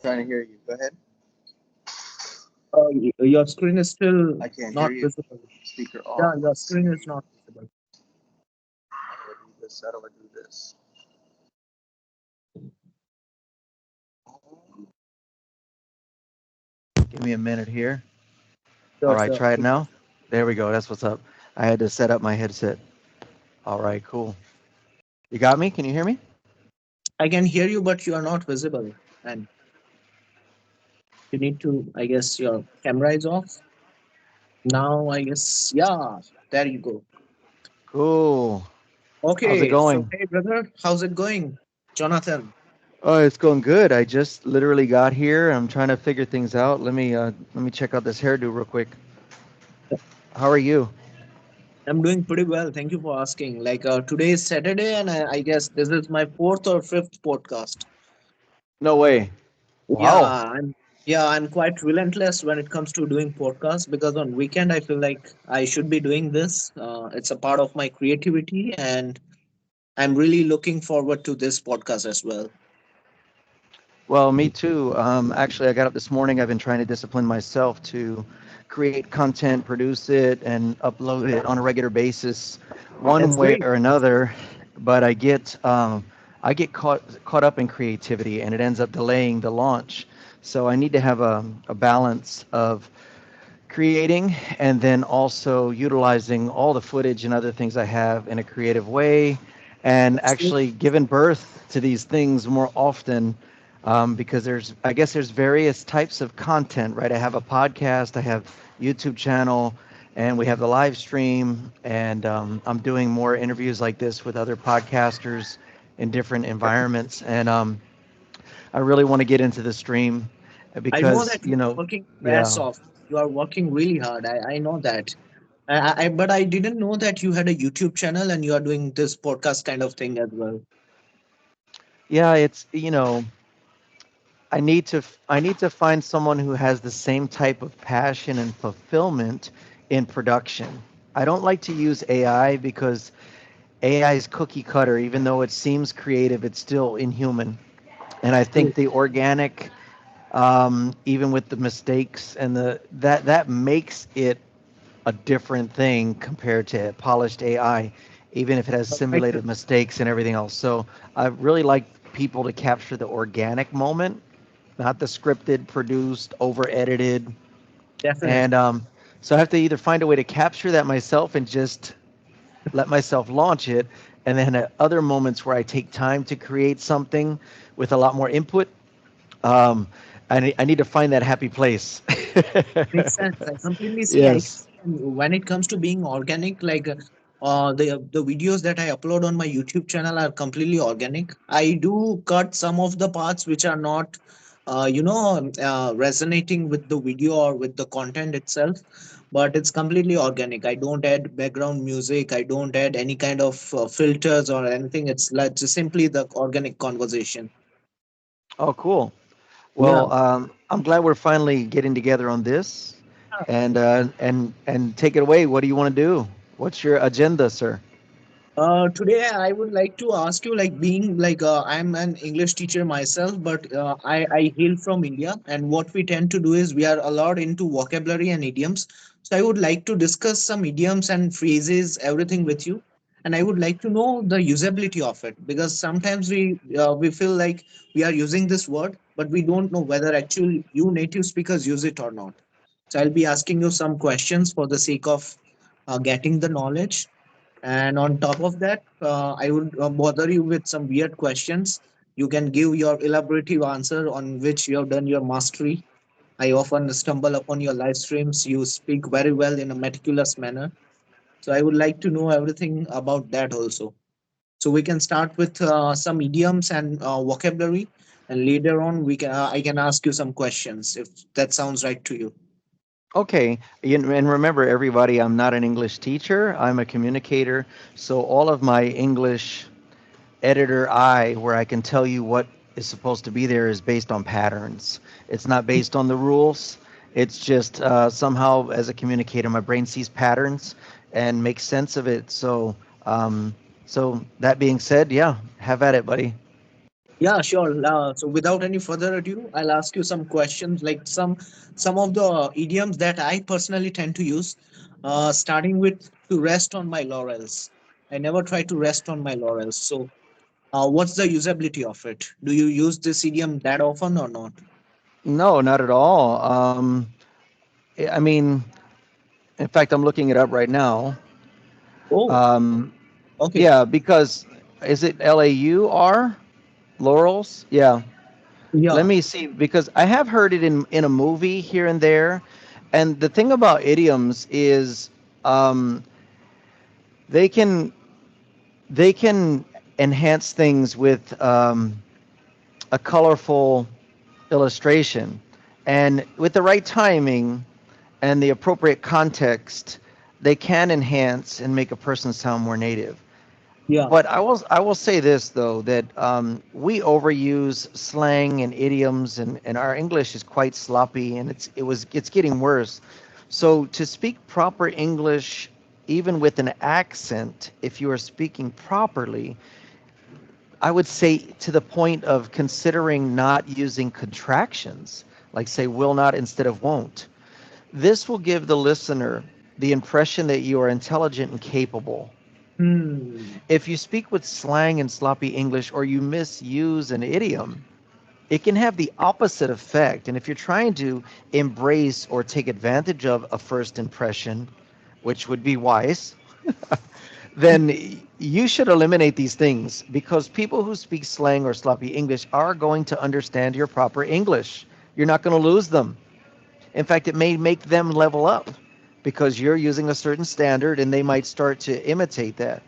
Trying to hear you. Go ahead. Your screen is still I can't hear not you. visible. Speaker off. Yeah, your Let's screen is see. not visible. How do I do this? How do I do this? Give me a minute here. All Sure, right, sure. try it now. There we go. That's what's up. I had to set up my headset. All right, cool. You got me? Can you hear me? I can hear you, but you are not visible. And you need to, I guess, your camera is off. Now, I guess, yeah, there you go. Cool. How's it Okay, so going? hey, brother, how's it going? Jonathan. Oh, it's going good. I just literally got here. I'm trying to figure things out. Let me check out this hairdo real quick. How are you? I'm doing pretty well. Thank you for asking. Today is Saturday, and I guess this is my fourth or fifth podcast. No way. Yeah, Wow. I'm quite relentless when it comes to doing podcasts because on weekend I feel like I should be doing this. It's a part of my creativity, and I'm really looking forward to this podcast as well. Well, me too. Actually, I got up this morning. I've been trying to discipline myself to create content, produce it, and upload it on a regular basis, one That's way great. or another. But I get caught up in creativity, and it ends up delaying the launch. So I need to have a balance of creating and then also utilizing all the footage and other things I have in a creative way and That's great. actually giving birth to these things more often because I guess there's various types of content, right? I have a podcast, I have YouTube channel, and we have the live stream, and I'm doing more interviews like this with other podcasters in different environments, and I really want to get into the stream I know because, that you are working your ass yeah. off. You are working really hard. I know that. But I didn't know that you had a YouTube channel and you are doing this podcast kind of thing as well. Yeah, I need to find someone who has the same type of passion and fulfillment in production. I don't like to use AI because AI is cookie cutter. Even though it seems creative, it's still inhuman. And I True. think the organic, even with the mistakes and that makes it a different thing compared to polished AI, even if it has Right. simulated mistakes and everything else. So I really like people to capture the organic moment, not the scripted, produced, over edited. And Definitely. so I have to either find a way to capture that myself and just let myself launch it. And then at other moments where I take time to create something with a lot more input, um, I need to find that happy place. Makes sense. I completely see. Yes. When it comes to being organic, the videos that I upload on my YouTube channel are completely organic. I do cut some of the parts which are not, resonating with the video or with the content itself, but it's completely organic. I don't add background music. I don't add any kind of filters or anything. It's like just simply the organic conversation. Oh, cool. Yeah. Well, I'm glad we're finally getting together on this, and take it away. What do you want to do? What's your agenda, sir? Today I would like to ask you, like being I'm an English teacher myself, but I hail from India, and what we tend to do is we are a lot into vocabulary and idioms. So I would like to discuss some idioms and phrases, everything with you, and I would like to know the usability of it because sometimes we feel like we are using this word, but we don't know whether actually you native speakers use it or not. So I'll be asking you some questions for the sake of getting the knowledge, and on top of that, I would bother you with some weird questions. You can give your elaborative answer on which you have done your mastery. I often stumble upon your live streams. You speak very well in a meticulous manner. So I would like to know everything about that also. So we can start with some idioms and vocabulary, and later on I can ask you some questions if that sounds right to you. Okay, and remember, everybody, I'm not an English teacher. I'm a communicator. So all of my English editor eye, where I can tell you what is supposed to be there, is based on patterns. It's not based on the rules. It's just somehow, as a communicator, my brain sees patterns and makes sense of it. So that being said, yeah, have at it, buddy. Yeah, sure. So without any further ado, I'll ask you some questions, like some of the idioms that I personally tend to use. Starting with to rest on my laurels. I never try to rest on my laurels. So, what's the usability of it? Do you use this idiom that often or not? No, not at all. I mean, in fact, I'm looking it up right now. Oh, Um, okay. yeah, because is it Laur? Laurels? Yeah. Let Yeah, me see, because I have heard it in a movie here and there. And the thing about idioms is um, they can they can enhance things with a colorful illustration, and with the right timing and the appropriate context, they can enhance and make a person sound more native. yeah. But I will say this though, that we overuse slang and idioms, and our English is quite sloppy, and it's getting worse. So to speak proper English, even with an accent, if you are speaking properly, I would say to the point of considering not using contractions, like say will not instead of won't. This will give the listener the impression that you are intelligent and capable. Hmm. If you speak with slang and sloppy English, or you misuse an idiom, it can have the opposite effect. And if you're trying to embrace or take advantage of a first impression, which would be wise, then you should eliminate these things, because people who speak slang or sloppy English are going to understand your proper English. You're not going to lose them. In fact, it may make them level up because you're using a certain standard and they might start to imitate that.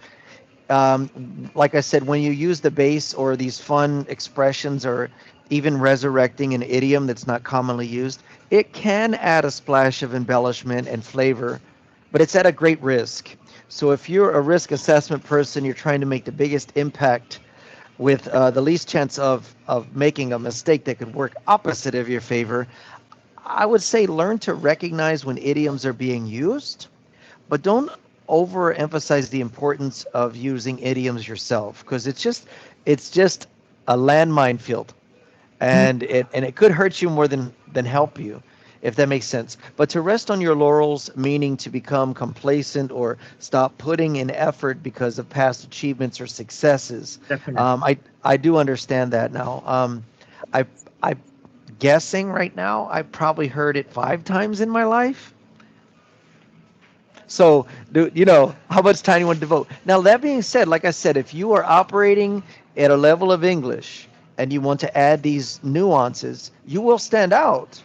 Like I said, when you use the base or these fun expressions, or even resurrecting an idiom that's not commonly used, it can add a splash of embellishment and flavor, but it's at a great risk. So if you're a risk assessment person, you're trying to make the biggest impact with the least chance of making a mistake that could work opposite of your favor, I would say learn to recognize when idioms are being used, but don't overemphasize the importance of using idioms yourself, because it's just a landmine field, and it could hurt you more than help you, if that makes sense. But to rest on your laurels, meaning to become complacent or stop putting in effort because of past achievements or successes, Definitely. I do understand that now. I I guessing right now I probably heard it 5 times in my life. So, how much time you want to devote? Now, that being said, like I said, if you are operating at a level of English and you want to add these nuances, you will stand out.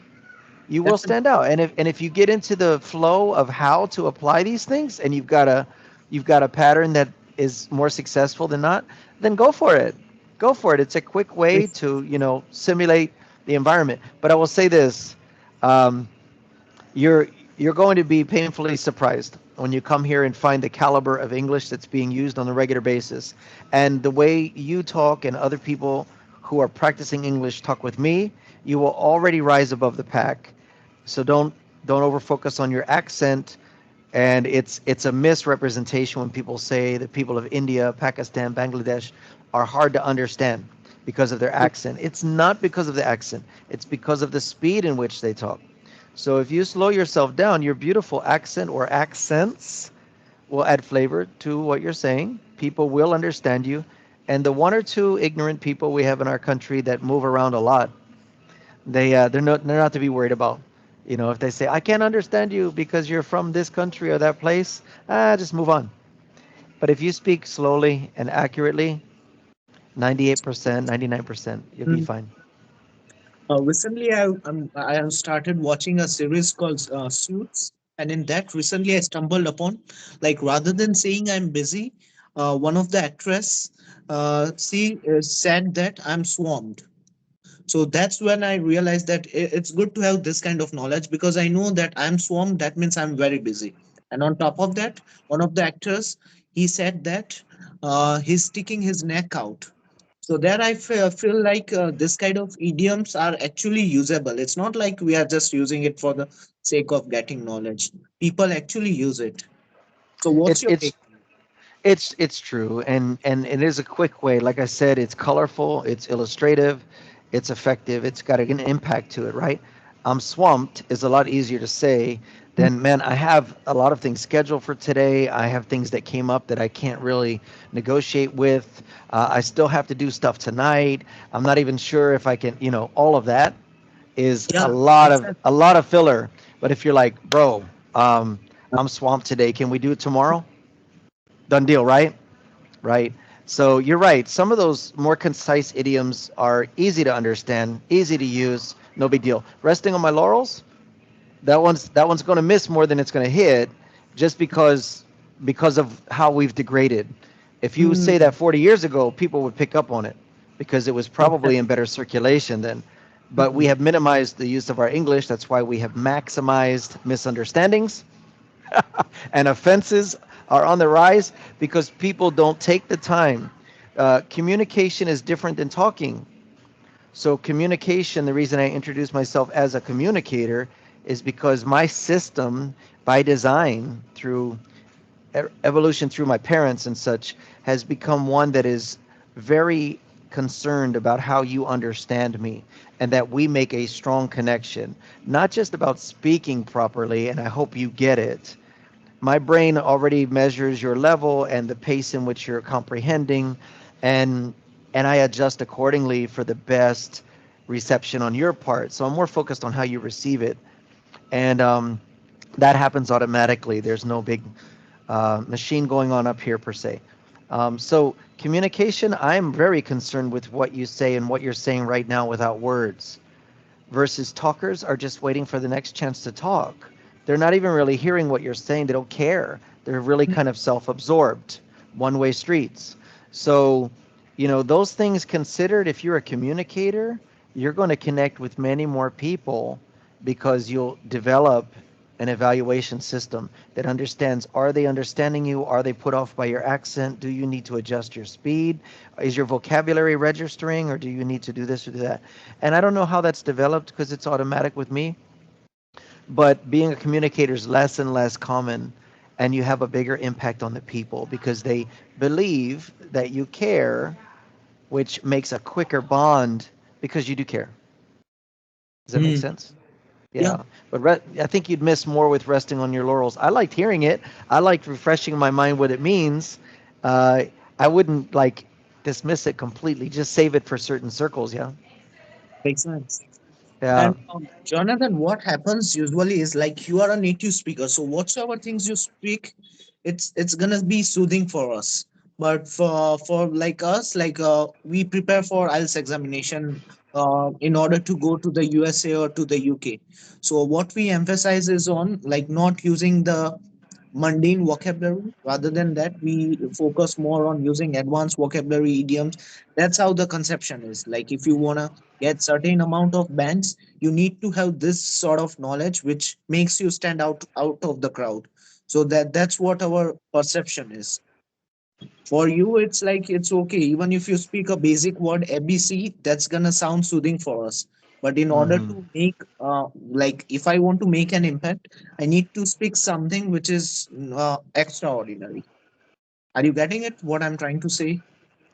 You will Definitely. stand out. And if you get into the flow of how to apply these things, and you've got a pattern that is more successful than not, then go for it. Go for it. It's a quick way to, simulate the environment. But I will say this. Um, you're you're going to be painfully surprised when you come here and find the caliber of English that's being used on a regular basis, and the way you talk and other people who are practicing English talk with me. You will already rise above the pack. So don't over focus on your accent. And it's a misrepresentation when people say that people of India, Pakistan, Bangladesh are hard to understand because of their accent. It's not because of the accent. It's because of the speed in which they talk. So if you slow yourself down, your beautiful accent or accents will add flavor to what you're saying. People will understand you. And the one or two ignorant people we have in our country that move around a lot, they're not to be worried about. If they say I can't understand you because you're from this country or that place, just move on. But if you speak slowly and accurately, 98%, 99%, you'll be Mm. fine. Recently, I have started watching a series called Suits, and in that, recently I stumbled upon, like, rather than saying I'm busy, one of the actress, she said that I'm swarmed. So that's when I realized that it's good to have this kind of knowledge, because I know that I'm swarmed, that means I'm very busy. And on top of that, one of the actors, he said that he's sticking his neck out. So there I feel like this kind of idioms are actually usable. It's not like we are just using it for the sake of getting knowledge. People actually use it. So what's It's your take it's on it? It's true, and it is a quick way. Like I said, it's colorful, it's illustrative, it's effective, it's got an impact to it, right? I'm swamped is a lot easier to say than, man, I have a lot of things scheduled for today. I have things that came up that I can't really negotiate with. I still have to do stuff tonight. I'm not even sure if I can, all of that is Yeah, a lot of filler. But if you're like, bro, um, I'm swamped today, can we do it tomorrow? Done deal, right? Right. So you're right. Some of those more concise idioms are easy to understand, easy to use, no big deal. Resting on my laurels, that one's going to miss more than it's going to hit, just because of how we've degraded. If you say Mm, that 40 years ago, people would pick up on it because it was probably in exactly. better circulation then. But we Mhm. have minimized the use of our English. That's why we have maximized misunderstandings and offenses are on the rise because people don't take the time. Communication is different than talking. So, communication, the reason I introduce myself as a communicator is because my system, by design, through evolution, through my parents and such, has become one that is very concerned about how you understand me and that we make a strong connection, not just about speaking properly, and I hope you get it. My brain already measures your level and the pace in which you're comprehending, and and I adjust accordingly for the best reception on your part. So I'm more focused on how you receive it, and that happens automatically. There's no big machine going on up here per se. So communication, I'm very concerned with what you say and what you're saying right now without words versus talkers are just waiting for the next chance to talk. They're not even really hearing what you're saying. They don't care. They're really kind of self-absorbed, one-way streets. So, those things considered, if you're a communicator, you're going to connect with many more people because you'll develop an evaluation system that understands, are they understanding you? Are they put off by your accent? Do you need to adjust your speed? Is your vocabulary registering, or do you need to do this or do that? And I don't know how that's developed because it's automatic with me, but being a communicator is less and less common, and you have a bigger impact on the people because they believe that you care, which makes a quicker bond because you do care. Does that make Mm, sense? yeah, Yeah, but I think you'd miss more with resting on your laurels. I liked hearing it. I liked refreshing my mind what it means. Uh, I wouldn't like dismiss it completely. Just save it for certain circles. Yeah. makes sense. Yeah. And Jonathan, what happens usually is like you are a native speaker, so whatsoever things you speak, it's gonna be soothing for us. But for like us, like we prepare for IELTS examination in order to go to the USA or to the UK. So what we emphasize is on like not using the mundane vocabulary. Rather than that, we focus more on using advanced vocabulary idioms. That's how the conception is. Like if you wanna get certain amount of bands, you need to have this sort of knowledge which makes you stand out of the crowd. So that's what our perception is. For you, it's like it's okay. Even if you speak a basic word ABC, that's gonna sound soothing for us. But in order Hmm. to make like if I want to make an impact, I need to speak something which is extraordinary. Are you getting it? What I'm trying to say?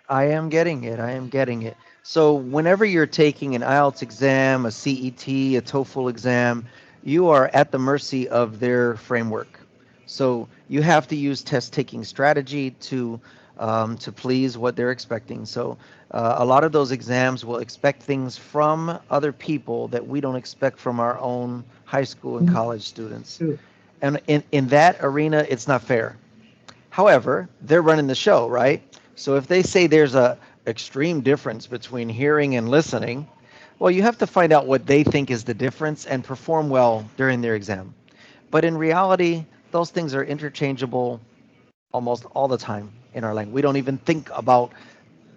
I am getting it. I am getting it. So whenever you're taking an IELTS exam, a CET, a TOEFL exam, you are at the mercy of their framework. So you have to use test taking strategy to please what they're expecting. So a lot of those exams will expect things from other people that we don't expect from our own high school and Mm, college students. true. And in that arena, it's not fair. However, they're running the show, right? So if they say there's a extreme difference between hearing and listening, well, you have to find out what they think is the difference and perform well during their exam. But in reality, those things are interchangeable almost all the time in our language. We don't even think about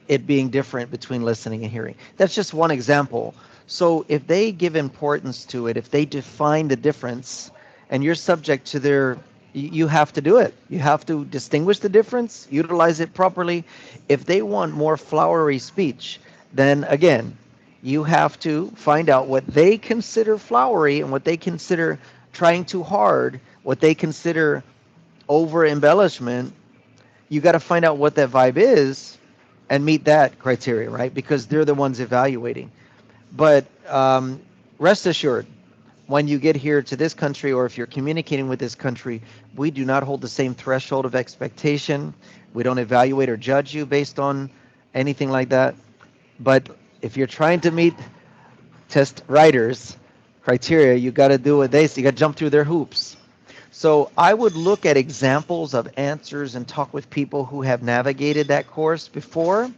it being different between listening and hearing. That's just one example. So if they give importance to it, if they define the difference, and you're subject to their, you have to do it. You have to distinguish the difference, utilize it properly. If they want more flowery speech, then again, you have to find out what they consider flowery and what they consider trying too hard, what they consider over embellishment, you got to find out what that vibe is and meet that criteria, right? Because they're the ones evaluating. But rest assured, when you get here to this country, or if you're communicating with this country, we do not hold the same threshold of expectation. We don't evaluate or judge you based on anything like that. But if you're trying to meet test writers' criteria, you got to do what they say. You got to jump through their hoops. So I would look at examples of answers and talk with people who have navigated that course before.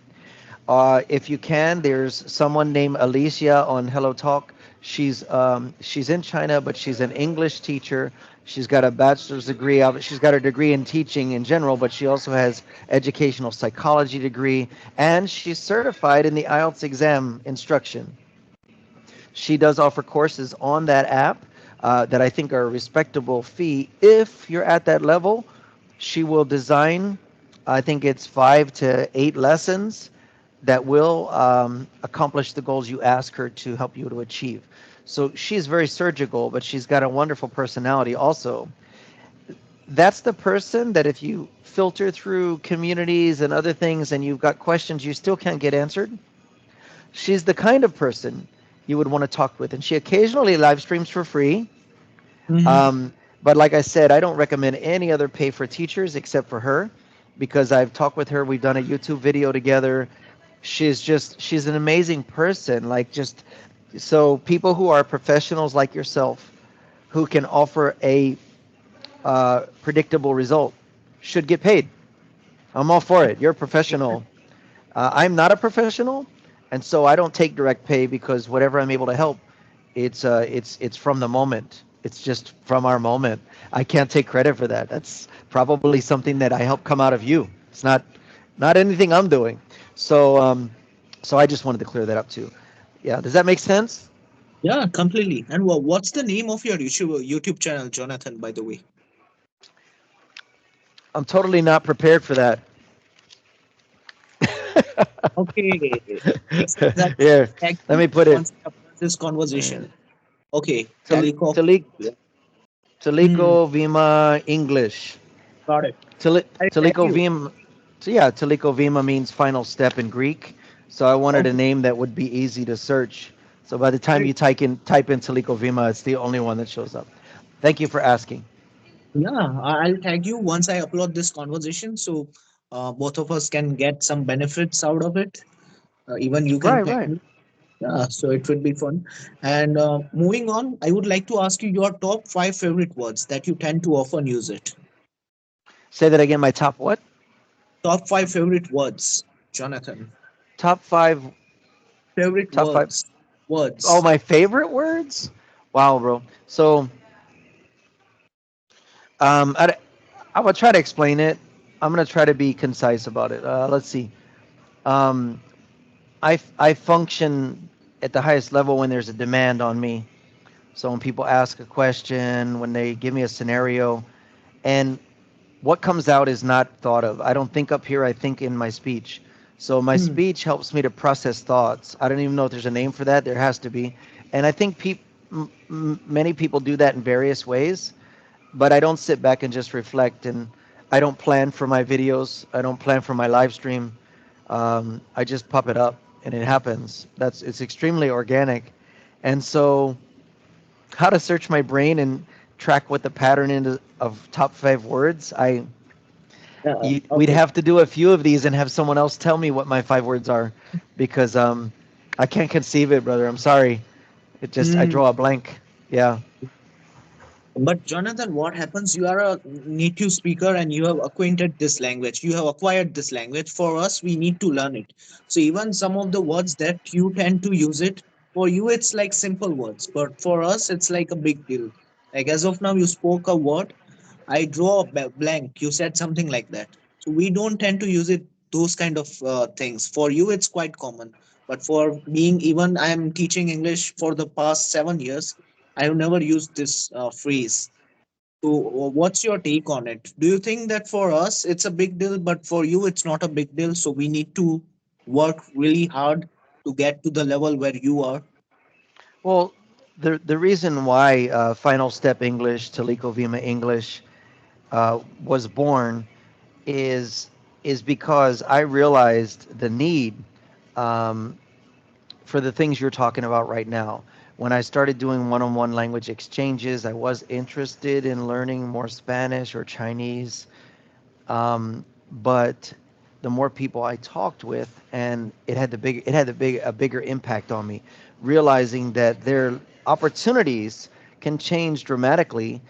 If you can, there's someone named Alicia on Hello Talk. She's in China, but she's an English teacher. She's got a bachelor's degree. She's got a degree in teaching in general, but she also has educational psychology degree, and she's certified in the IELTS exam instruction. She does offer courses on that app that I think are a respectable fee. If you're at that level, she will design, I think it's 5 to 8 lessons that will accomplish the goals you ask her to help you to achieve. So she's very surgical, but she's got a wonderful personality also. That's the person that if you filter through communities and other things and you've got questions you still can't get answered, she's the kind of person you would want to talk with. And she occasionally live streams for free. Mm-hmm. Um, but like I said, I don't recommend any other pay for teachers except for her because I've talked with her. We've done a YouTube video together. She's an amazing person. Like, just so people who are professionals like yourself who can offer a predictable result should get paid. I'm all for it. You're a professional. I'm not a professional, and so I don't take direct pay because whatever I'm able to help, it's from the moment. It's just from our moment. I can't take credit for that. That's probably something that I help come out of you. It's not anything I'm doing. So so I just wanted to clear that up too. Yeah, does that make sense? Yeah, completely. And what's the name of your YouTube channel, Jonathan? By the way. I'm totally not prepared for that. Okay. Makes sense that Here, tag let you me put it. once I upload this conversation. Okay, Tal- Calico. Talik, Yeah. Hmm. Taliko Vima English. Got it. I tag Taliko you. Vima. So yeah, Taliko Vima means final step in Greek. So I wanted a Okay. name that would be easy to search. So by the time Great. you type in Taliko Vima, it's the only one that shows up. Thank you for asking. Yeah, I'll tag you once I upload this conversation, so both of us can get some benefits out of it. Even you can Right, tag right. me. Yeah, so it would be fun. And moving on, I would like to ask you your top five favorite words that you tend to often use it. Say that again. My top what? Top five favorite words, Jonathan. Top five. Favorite Top five. words. Oh, Words. my favorite words. Wow, bro. So I will try to explain it. I'm gonna try to be concise about it. Let's see. Um, I function at the highest level when there's a demand on me. So when people ask a question, when they give me a scenario, and what comes out is not thought of. I don't think up here, I think in my speech. So my Hmm. speech helps me to process thoughts. I don't even know if there's a name for that. There has to be. And I think many people do that in various ways, but I don't sit back and just reflect. And I don't plan for my videos. I don't plan for my live stream. I just pop it up and it happens. It's extremely organic. And so how to search my brain and track what the pattern is of top five words. We'd Okay. have to do a few of these and have someone else tell me what my five words are, because I can't conceive it, brother. I'm sorry. It just I Hmm. draw a blank. Yeah. But Jonathan, what happens? You are a native speaker and you have acquainted this language. You have acquired this language. For us, we need to learn it. So even some of the words that you tend to use it, for you it's like simple words, but for us it's like a big deal. Like as of now, you spoke a word, I draw a blank. You said something like that. So we don't tend to use it. Those kind of things. For you, it's quite common. But for being even, I am teaching English for the past 7 years. I have never used this phrase. So, what's your take on it? Do you think that for us it's a big deal, but for you it's not a big deal? So we need to work really hard to get to the level where you are. Well, the reason why Final Step English, Taliko Vima English was born is is because I realized the need um, for the things you're talking about right now. When I started doing one-on-one language exchanges, I was interested in learning more Spanish or Chinese. But the more people I talked with, and it had a bigger impact on me, realizing that their opportunities can change dramatically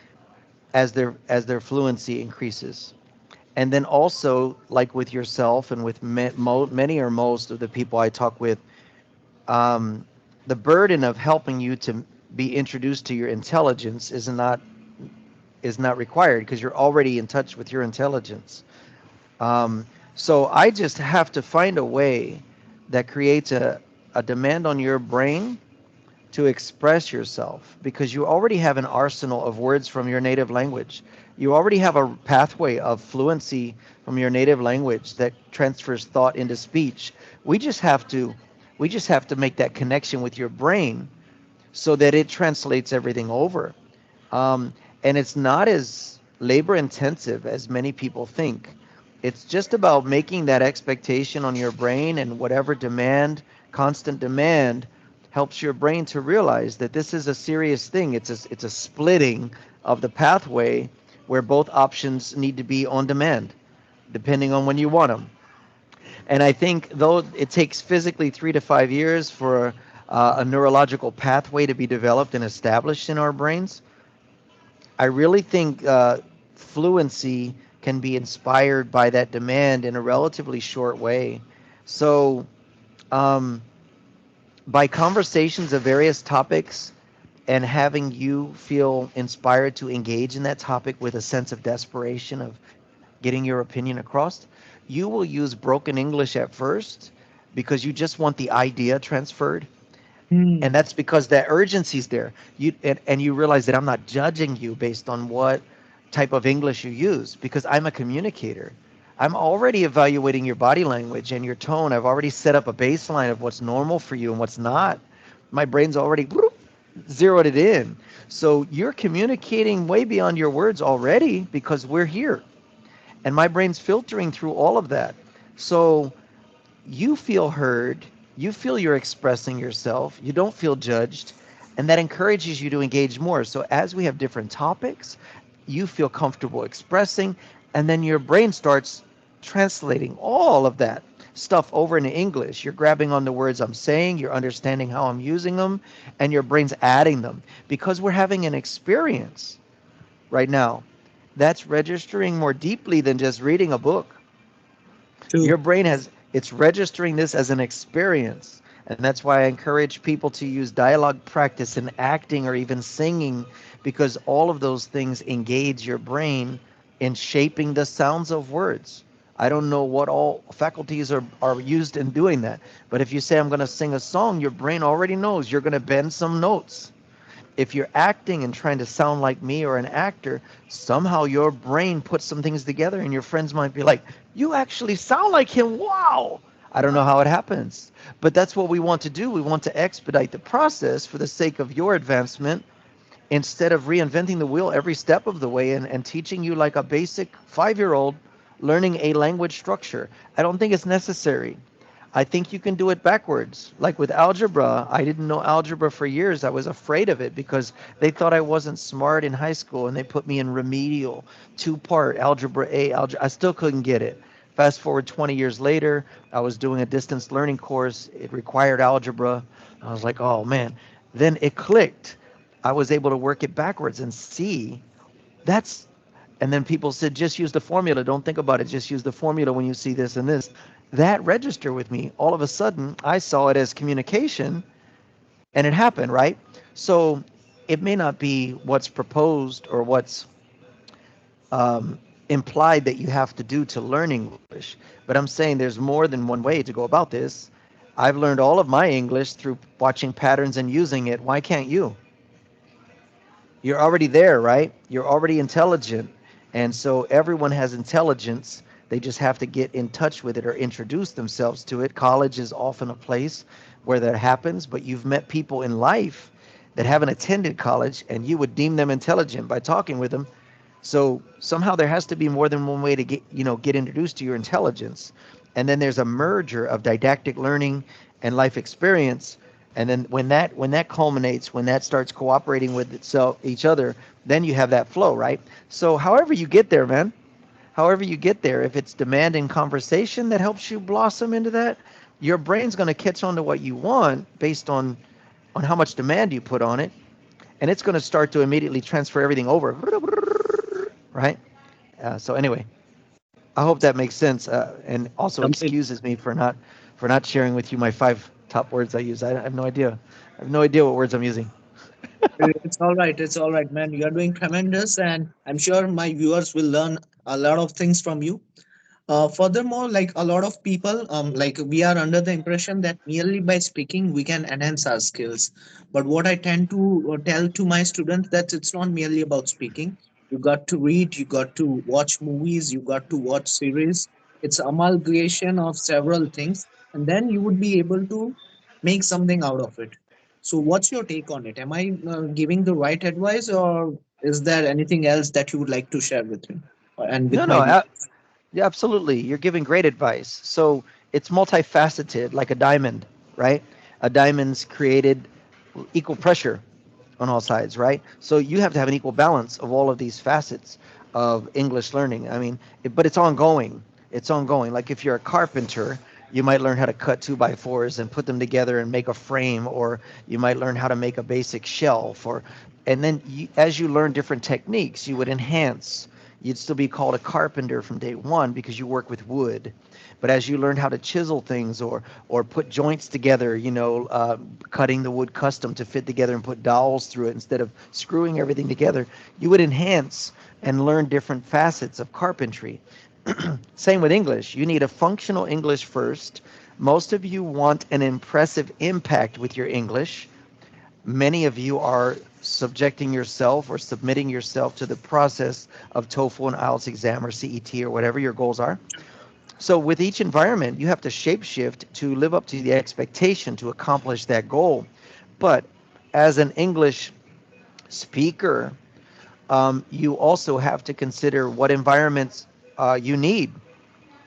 as their fluency increases. And then also, like with yourself and with many or most of the people I talk with, um, the burden of helping you to be introduced to your intelligence is not required because you're already in touch with your intelligence. Um, so I just have to find a way that creates a demand on your brain to express yourself because you already have an arsenal of words from your native language. You already have a pathway of fluency from your native language that transfers thought into speech. We just have to we just have to make that connection with your brain so that it translates everything over. Um, and it's not as labor intensive as many people think. It's just about making that expectation on your brain, and whatever constant demand, helps your brain to realize that this is a serious thing. It's a splitting of the pathway where both options need to be on demand, depending on when you want them. And I think though it takes physically 3 to 5 years for a neurological pathway to be developed and established in our brains, I really think fluency can be inspired by that demand in a relatively short way. So, um, by conversations of various topics and having you feel inspired to engage in that topic with a sense of desperation of getting your opinion across, you will use broken English at first because you just want the idea transferred, and Hmm. that's because that urgency's there. And you realize that I'm not judging you based on what type of English you use because I'm a communicator. I'm already evaluating your body language and your tone. I've already set up a baseline of what's normal for you and what's not. My brain's already zeroed it in. So you're communicating way beyond your words already because we're here, and my brain's filtering through all of that. So you feel heard, you feel you're expressing yourself, you don't feel judged, and that encourages you to engage more. So as we have different topics, you feel comfortable expressing, and then your brain starts translating all of that stuff over into English. You're grabbing on the words I'm saying, you're understanding how I'm using them, and your brain's adding them because we're having an experience right now that's registering more deeply than just reading a book. Your True. brain has it's registering this as an experience, and that's why I encourage people to use dialogue practice in acting or even singing, because all of those things engage your brain in shaping the sounds of words. I don't know what all faculties are used in doing that, but if you say I'm going to sing a song, your brain already knows you're going to bend some notes. If you're acting and trying to sound like me or an actor, somehow your brain puts some things together, and your friends might be like, "You actually sound like him. Wow." I don't know how it happens, but that's what we want to do. We want to expedite the process for the sake of your advancement instead of reinventing the wheel every step of the way and teaching you like a basic 5 year old learning a language structure. I don't think it's necessary. I think you can do it backwards. Like with algebra, I didn't know algebra for years. I was afraid of it because they thought I wasn't smart in high school and they put me in remedial two-part algebra A. I still couldn't get it. Fast forward 20 years later, I was doing a distance learning course. It required algebra. I was like, oh man. Then it clicked. I was able to work it backwards and see that's and then people said, just use the formula. Don't think about it. Just use the formula when you see this and this. That registered with me. All of a sudden, I saw it as communication, and it happened, right? So it may not be what's proposed or what's um, implied that you have to do to learn English, but I'm saying there's more than one way to go about this. I've learned all of my English through watching patterns and using it. Why can't you? You're already there, right? You're already intelligent. And so everyone has intelligence. They just have to get in touch with it or introduce themselves to it. College is often a place where that happens, but you've met people in life that haven't attended college and you would deem them intelligent by talking with them. So somehow there has to be more than one way to get introduced to your intelligence. And then there's a merger of didactic learning and life experience. And then when that culminates, when that starts cooperating with itself each other, then you have that flow, right? So however you get there, man, however you get there, if it's demanding conversation that helps you blossom into that, your brain's going to catch on to what you want based on how much demand you put on it, and it's going to start to immediately transfer everything over, right? So anyway, I hope that makes sense, and also Completely. excuses me for not sharing with you my 5 top words I use. I have no idea. I have no idea what words I'm using. It's all right. It's all right, man. You're doing tremendous, and I'm sure my viewers will learn a lot of things from you. Furthermore, like a lot of people, like we are under the impression that merely by speaking we can enhance our skills. But what I tend to tell to my students that it's not merely about speaking. You got to read, you got to watch movies, you got to watch series. It's amalgamation of several things, and then you would be able to make something out of it. So, what's your take on it? Am I giving the right advice, or is there anything else that you would like to share with me and No, with no, my viewers? yeah, absolutely. You're giving great advice. So it's multifaceted, like a diamond, right? A diamond's created equal pressure on all sides, right? So you have to have an equal balance of all of these facets of English learning. I mean, but it's ongoing. It's ongoing. Like if you're a carpenter, you might learn how to cut 2x4s and put them together and make a frame, or you might learn how to make a basic shelf, and then as you learn different techniques, you would enhance. You'd still be called a carpenter from day one because you work with wood. But as you learn how to chisel things or put joints together, cutting the wood custom to fit together and put dowels through it instead of screwing everything together, you would enhance and learn different facets of carpentry. Same with English. You need a functional English first. Most of you want an impressive impact with your English. Many of you are subjecting yourself or submitting yourself to the process of TOEFL and IELTS exam or CET or whatever your goals are. So with each environment, you have to shapeshift to live up to the expectation to accomplish that goal. But as an English speaker, you also have to consider what environments you need.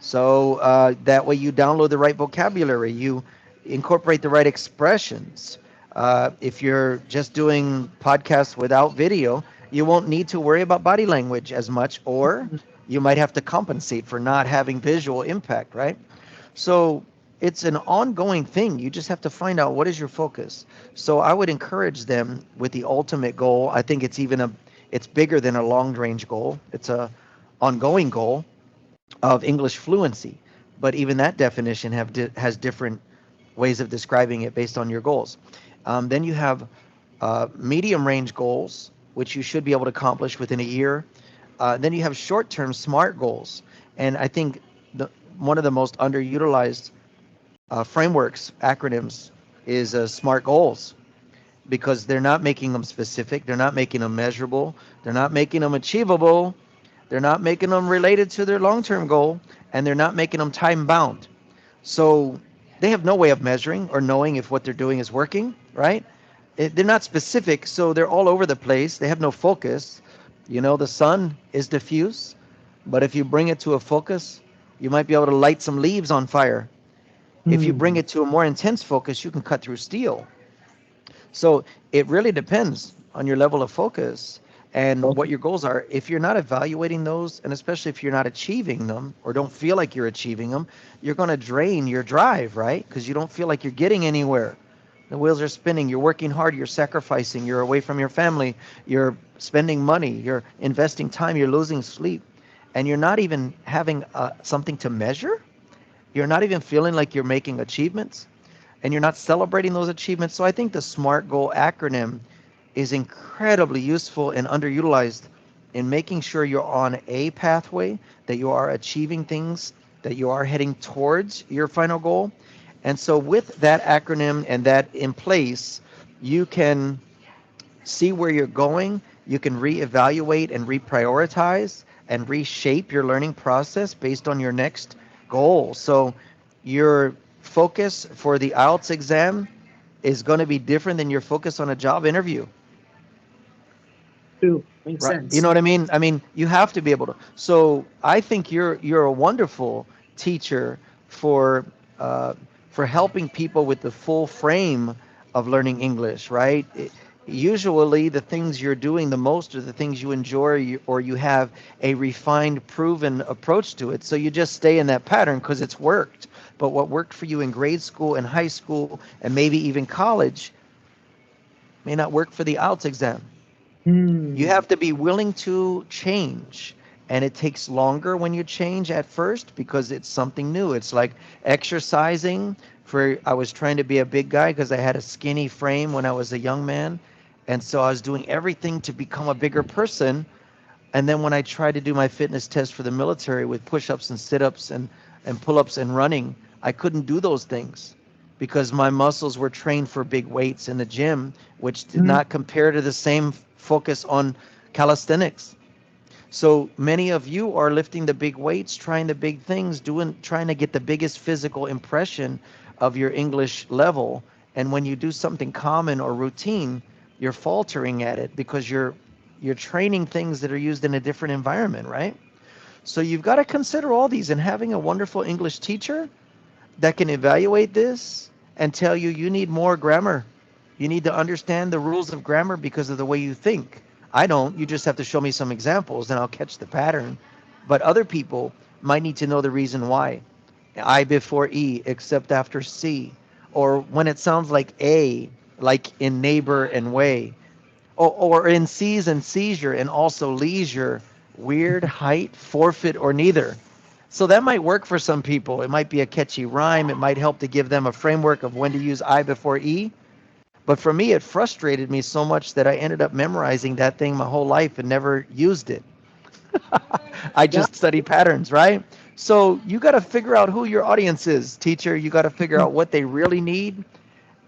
So that way you download the right vocabulary, you incorporate the right expressions. If you're just doing podcasts without video, you won't need to worry about body language as much, or you might have to compensate for not having visual impact, right? So it's an ongoing thing. You just have to find out what is your focus. So I would encourage them with the ultimate goal. I think it's bigger than a long range goal. It's a ongoing goal of English fluency. But even that definition has different ways of describing it based on your goals. Then you have medium range goals, which you should be able to accomplish within a year. Then you have short term SMART goals. And I think one of the most underutilized frameworks, acronyms, is SMART goals, because they're not making them specific, they're not making them measurable, they're not making them achievable, they're not making them related to their long term goal, and they're not making them time bound. So they have no way of measuring or knowing if what they're doing is working, right? They're not specific, so they're all over the place. They have no focus. The sun is diffuse, but if you bring it to a focus, you might be able to light some leaves on fire. If you bring Hmm. it to a more intense focus, you can cut through steel. So it really depends on your level of focus and what Okay. your goals are. If you're not evaluating those, and especially if you're not achieving them or don't feel like you're achieving them, you're going to drain your drive, right? Because you don't feel like you're getting anywhere. The wheels are spinning. You're working hard. You're sacrificing. You're away from your family. You're spending money. You're investing time. You're losing sleep. And you're not even having something to measure. You're not even feeling like you're making achievements, and you're not celebrating those achievements. So I think the SMART goal acronym is incredibly useful and underutilized in making sure you're on a pathway, that you are achieving things, that you are heading towards your final goal. And so with that acronym and that in place, you can see where you're going. You can reevaluate and reprioritize and reshape your learning process based on your next goal. So your focus for the IELTS exam is going to be different than your focus on a job interview. True. Makes Right. You know sense. what I mean? I mean, you have to be able to. So I think you're a wonderful teacher for uh, for helping people with the full frame of learning English, right? Usually, the things you're doing the most are the things you enjoy, or you have a refined, proven approach to it. So you just stay in that pattern because it's worked. But what worked for you in grade school and high school and maybe even college may not work for the IELTS exam. You Hmm. have to be willing to change. And it takes longer when you change at first because it's something new. It's like exercising. For I was trying to be a big guy because I had a skinny frame when I was a young man. And so I was doing everything to become a bigger person. And then when I tried to do my fitness test for the military with push-ups and sit-ups and pull-ups and running, I couldn't do those things because my muscles were trained for big weights in the gym, which did Hmm. not compare to the same focus on calisthenics. So many of you are lifting the big weights, trying the big things, trying to get the biggest physical impression of your English level. And when you do something common or routine, you're faltering at it because you're training things that are used in a different environment, right? So you've got to consider all these, and having a wonderful English teacher that can evaluate this and tell you you need more grammar. You need to understand the rules of grammar because of the way you think. I don't. You just have to show me some examples and I'll catch the pattern. But other people might need to know the reason why. I before E except after C. Or when it sounds like A, like in neighbor and way. Or in C's and seizure and also leisure, weird, height, forfeit, or neither. So that might work for some people. It might be a catchy rhyme. It might help to give them a framework of when to use I before E. But for me, it frustrated me so much that I ended up memorizing that thing my whole life and never used it. I Yeah. just studied patterns, right? So you got to figure out who your audience is, teacher. You got to figure out what they really need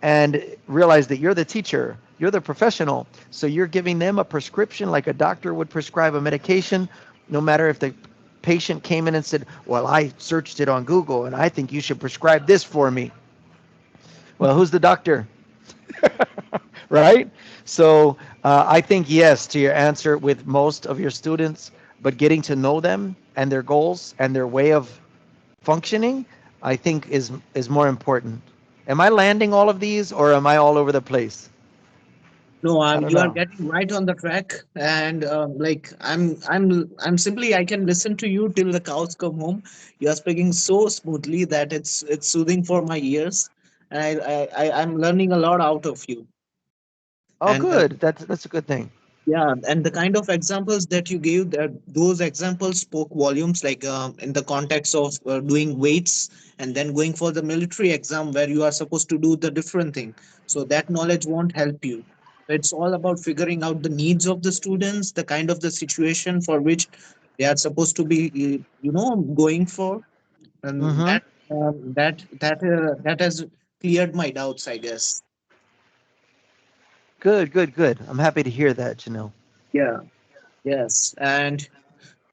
and realize that you're the teacher, you're the professional. So you're giving them a prescription like a doctor would prescribe a medication, no matter if the patient came in and said, well, I searched it on Google and I think you should prescribe this for me. Well, who's the doctor? Right? So I think yes to your answer with most of your students, but getting to know them and their goals and their way of functioning, I think is more important. Am I landing all of these or am I all over the place? No, I don't you are know. getting right on the track, and like I'm simply I can listen to you till the cows come home. You are speaking so smoothly that it's soothing for my ears, and I'm learning a lot out of you. Oh, And good. That's a good thing. yeah, and the kind of examples that you gave, that those examples spoke volumes. Like in the context of doing weights and then going for the military exam where you are supposed to do the different thing. So that knowledge won't help you. It's all about figuring out the needs of the students, the kind of the situation for which they are supposed to be, going for, and Mm-hmm. that has cleared my doubts, I guess. Good, good, good. I'm happy to hear that, Janelle. Yeah. Yes, and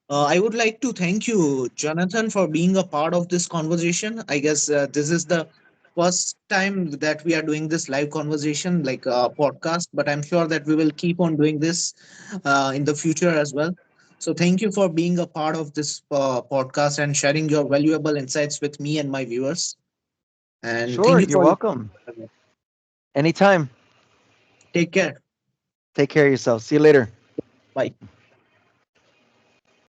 I would like to thank you, Jonathan, for being a part of this conversation. I guess this is the first time that we are doing this live conversation, like a podcast, but I'm sure that we will keep on doing this in the future as well. So, thank you for being a part of this podcast and sharing your valuable insights with me and my viewers. And thank Sure, you you're for welcome. Anytime. take care. Take care of yourself. See you later. Bye.